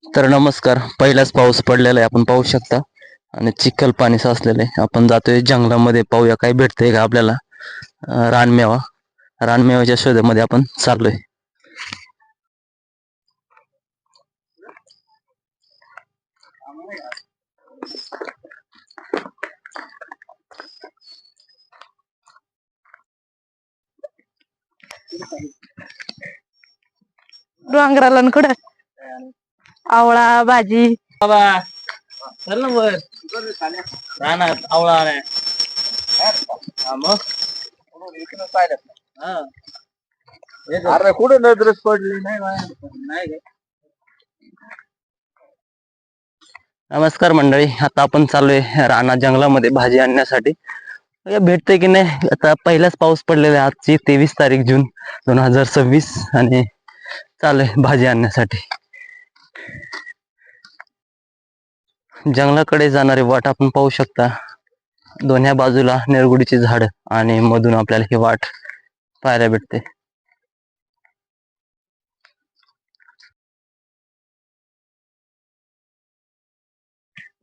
तर नमस्कार. पहिलाच पाऊस पडलेला आहे, आपण पाहू शकता. आणि चिखल पाणी साचलेलं आहे. आपण जातोय जंगलामध्ये, पाहूया काय भेटतंय का आपल्याला. रानमेवा. रानमेव्याच्या शोधामध्ये आपण चाललोय. डोंगराला न कुठं आवळा भाजी बाबा चल ना वर. रानात आवळा आलाय. मग अरे कुठे नजरच पडली नाही. नमस्कार मंडळी. आता आपण चाललोय राणा जंगलामध्ये भाजी आणण्यासाठी. भेटते की नाही आता. पहिलाच पाऊस पडलेला आहे. आजची 23 जून 2026 आणि चाललोय भाजी आणण्यासाठी. जंगलाकडे जाणारी वाट आपण पाहू शकता. दोन्ही बाजूला निरगुडीची झाड आणि मधून आपल्याला ही वाट पाहायला भेटते.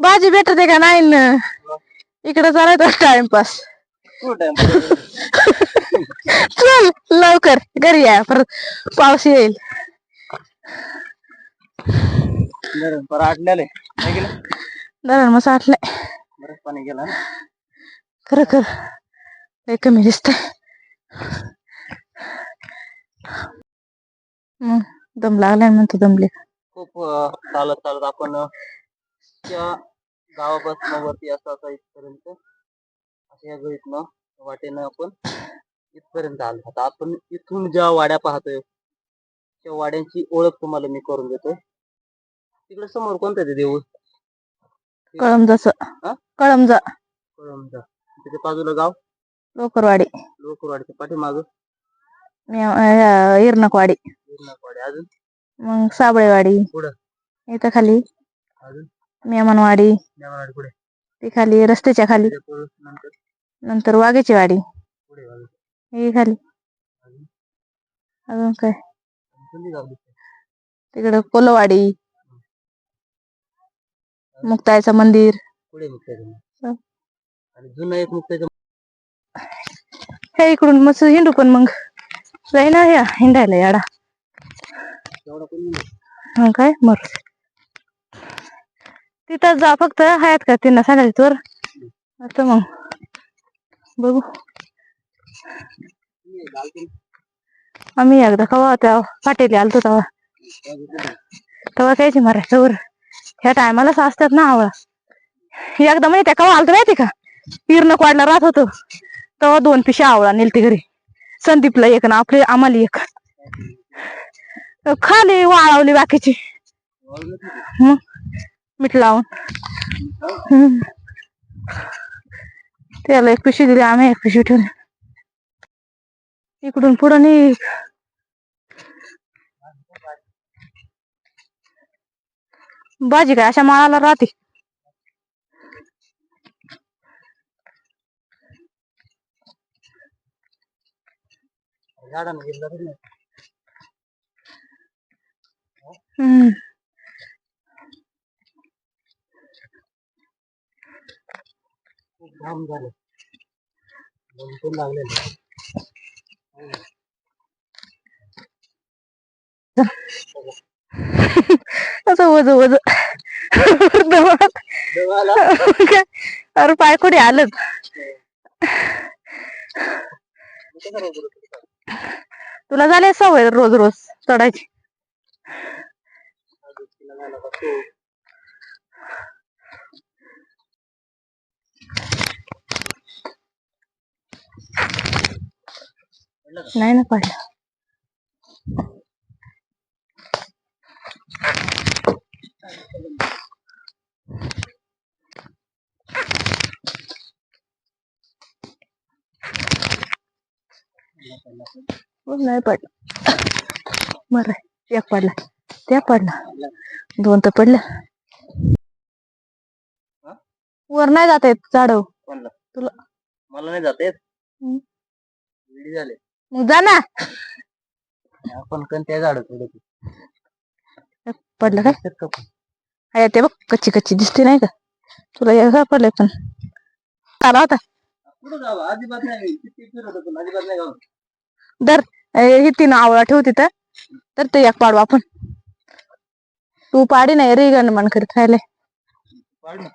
भाजी भेटते का नाही न इकडे चालायचं टाइमपास. चल लवकर घरी या, परत पाऊस येईल. धरण मग साठलंय. बरंच पाणी गेलं ना. खरं खर लय कमी दिसतंय. दम लागलाय म्हणतो. दमले खूप चालत चालत आपण त्या गावापासून वरती असं इथपर्यंत अशा गळीतनं वाटेनं आपण इथपर्यंत आलो. आता आपण इथून ज्या वाड्या पाहतोय त्या वाड्यांची ओळख तुम्हाला मी करून देतो. तिकडे समोर कोणतं ते देऊळ? कळमजाच. कळमजा. कळमजा. त्याच्या बाजूला गाव लोकरवाडी. लोकरवाडीच्या पाठीमाग इरणकवाडी. अजून मग साबळेवाडी. पुढं इथं खाली अजून मेमनवाडी. पुढे ती खाली रस्त्याच्या खाली. नंतर वाघेची वाडी. हे खाली अजून काय तिकडं कोलवाडी. मुक्ताईचं मंदिर. पुढे मुक्ताईचं आणि जुनं एक मुक्ताईचं हे इकडून मस्त हिंडू. पण मग जाईना ह्या हिंडायला याडा काय मर तिथं जा. फक्त हयात का त्यांना सांगायचं तर आता मग बघू. आम्ही एकदा कवा त्या पाटेली आलतो तेव्हा कायची मारायचं वर. ह्या टायमालाच असतात ना आवळा. एकदा माहिती कवा आलतो माहिती का. इरणकवाडला राहत होतो तेव्हा 2 पिशा आवळा नेलते घरी. संदीपला एक ना आम्हाला एक. खाली वाळवली बाकीची. मग मीठ लावून त्याला 1 पिशवी दिली. आम्ही 1 पिशवी ठेवली. इकडून पुढं नाही भाजी काय अशा माळाला राहते. काम झालं. लागलेलं असं वज वज अरे पाय कुठे आलं. तुला झाले सवय रोज रोज चढायची. नाही ना पडलं. नाही पडलं. बरं 1 पडला. त्या पडला. 2 तर पडलं. वर नाही जात येत झाड. तुला मला नाही जात येत. झाले मग जा ना. आपण कोणत्या झाड पडलं काय दिसतात का पण? आहे ते बघ कच्ची कच्ची दिसते नाही का तुला हे पडलंय पण आला होता कुठं जावं अजिबात नाही किती फिरत होतो अजिबात नाही जाऊ दर ही तीन आवळा ठेव तिथं तर ते एक पाडू आपण तू पाडी नाही रे गणमान करीत राहिले पाड ना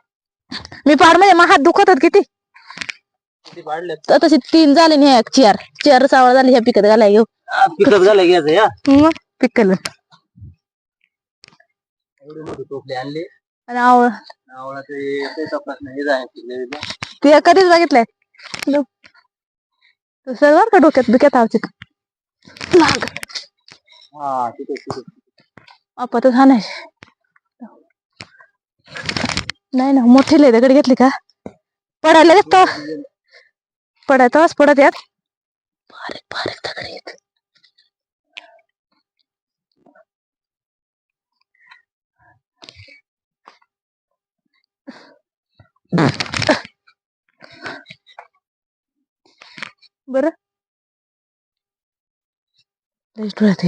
मी पाड म्हणजे हात दुखत होत किती किती पाडले तर तशी 3 झाले नाही चार आवळा झाली ह्या पिकत घालाय घेऊ पिकअप झालं घ्यायचं या पिकल एवढे मोठे टोपले आणले आणि आवळा आवळा ते सापडत नाही हे जाय पिकलेलं. ते कधीच बघितलंय सगळं का डोक्यात बिक्यात आवचित लाग हा तिथे आपत नाही नाही ना मोठी लय दगड घेतली का पडायला येतो पडायचाच पडत यात बारीक बारीक दगड येत बर डोळ्यात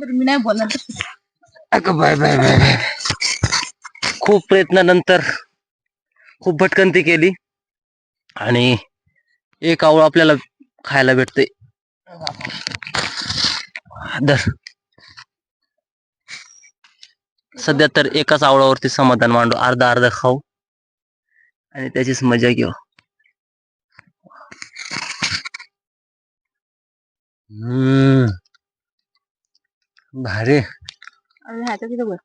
मी नाही बोलणार अगं बाय बाय बाय बाय खूप प्रयत्नानंतर खूप भटकंती केली आणि एक आवळ आपल्याला खायला भेटते दर सध्या तर एकाच आवळावरती समाधान मांडू अर्धा अर्धा खाऊ आणि त्याचीच मजा घेऊ भारी ह्याच्या तिथं बर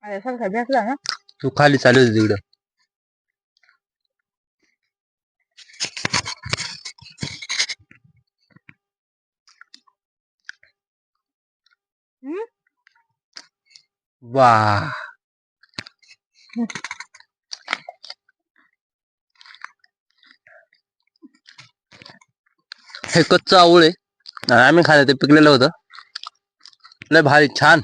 सारखा भेटला ना तू खाली चालू होती तिकडं वा हे कच्चं आवळ आहे आणि आम्ही खाल्लं ते पिकलेलं होतं लय भारी छान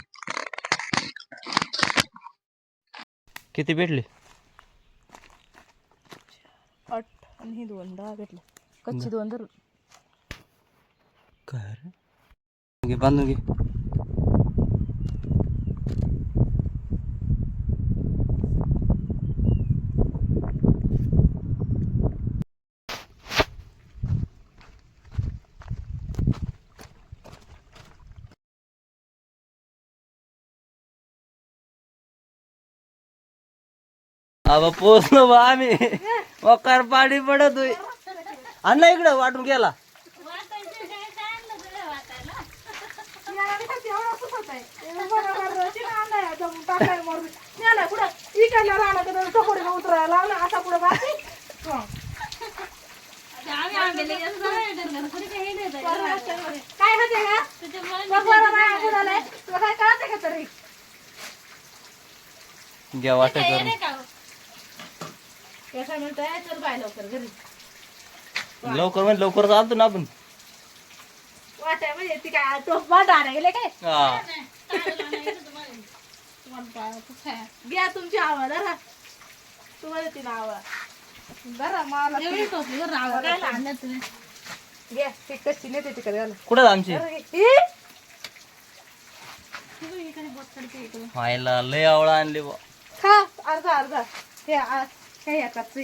किती भेटले 8 आणि ही 2 10 भेटले कच्ची 2 धरून घे बांधून घे अब पोचलो बा आम्ही वकार पाणी पडत होई अण्णा इकडं वाटून गेला घ्या वाटत लवकर म्हणजे लवकर चालतो ना आपण वाट्या म्हणजे ती काय टोप वाटा गेले काय हा घ्या तुमची आवाज धरा तुम्हाला ती आवाज धरा मला घ्या ती कशी नेते तिकडे घाला कुठं आमची खायला लय आवळा आणली बा खा अर्धा अर्धा हे एकाच